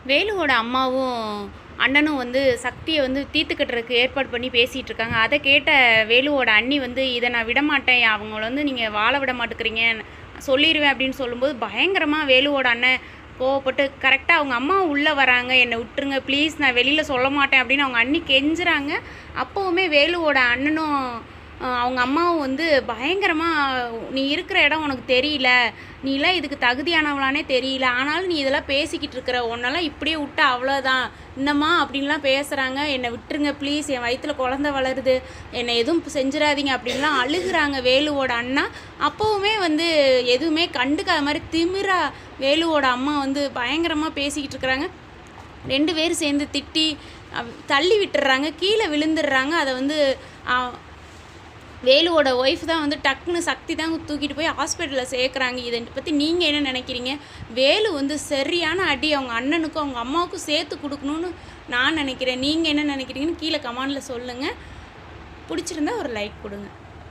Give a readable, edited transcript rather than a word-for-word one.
வேலுவோட அம்மாவும் அண்ணனும் வந்து சக்தியை வந்து தீர்த்து கட்டுறதுக்கு ஏற்பாடு பண்ணி பேசிகிட்டு இருக்காங்க. அதை கேட்ட வேலுவோட அண்ணி வந்து இதை நான் விடமாட்டேன், அவங்கள வந்து நீங்கள் வாழ விட மாட்டேங்கிறீங்க, சொல்லிடுவேன் அப்படின்னு சொல்லும்போது பயங்கரமாக வேலுவோட அண்ணன் கோவப்பட்டு கரெக்டாக அவங்க அம்மா உள்ளே வராங்க, என்னை விட்டுருங்க ப்ளீஸ், நான் வெளியில் சொல்ல மாட்டேன் அப்படின்னு அவங்க அண்ணி கெஞ்சுறாங்க. அப்போவுமே வேலுவோட அண்ணனும் அவங்க அம்மாவும் வந்து பயங்கரமாக, நீ இருக்கிற இடம் உனக்கு தெரியல, நீலாம் இதுக்கு தகுதியானவளானே தெரியல, ஆனாலும் நீ இதெல்லாம் பேசிக்கிட்டு இருக்கிற, உன்னெல்லாம் இப்படியே விட்டா அவ்வளோதான் இன்னம்மா அப்படின்லாம் பேசுகிறாங்க, என்னை விட்டுருங்க ப்ளீஸ், என் வயிற்றில் குழந்த வளருது, என்னை எதுவும் செஞ்சிடாதீங்க அப்படின்லாம் அழுகுறாங்க வேலுவோட அண்ணா. அப்போவுமே வந்து எதுவுமே கண்டுக்காத மாதிரி திமிரா வேலுவோட அம்மா வந்து பயங்கரமாக பேசிக்கிட்டு இருக்கிறாங்க. 2 பேரும் சேர்ந்து திட்டி தள்ளி விட்டுறாங்க, கீழே விழுந்துடுறாங்க. அதை வந்து வேலுவோட ஒய்ஃப் தான் வந்து டக்குன்னு சக்தி தான் தூக்கிட்டு போய் ஹாஸ்பிட்டலில் சேர்க்குறாங்க. இதை பற்றி நீங்கள் என்ன நினைக்கிறீங்க? வேலு வந்து சரியான அடி அவங்க அண்ணனுக்கும் அவங்க அம்மாவுக்கும் சேர்த்து கொடுக்கணும்னு நான் நினைக்கிறேன். நீங்கள் என்ன நினைக்கிறீங்கன்னு கீழே கமெண்டில் சொல்லுங்கள். பிடிச்சிருந்தா ஒரு லைக் கொடுங்க.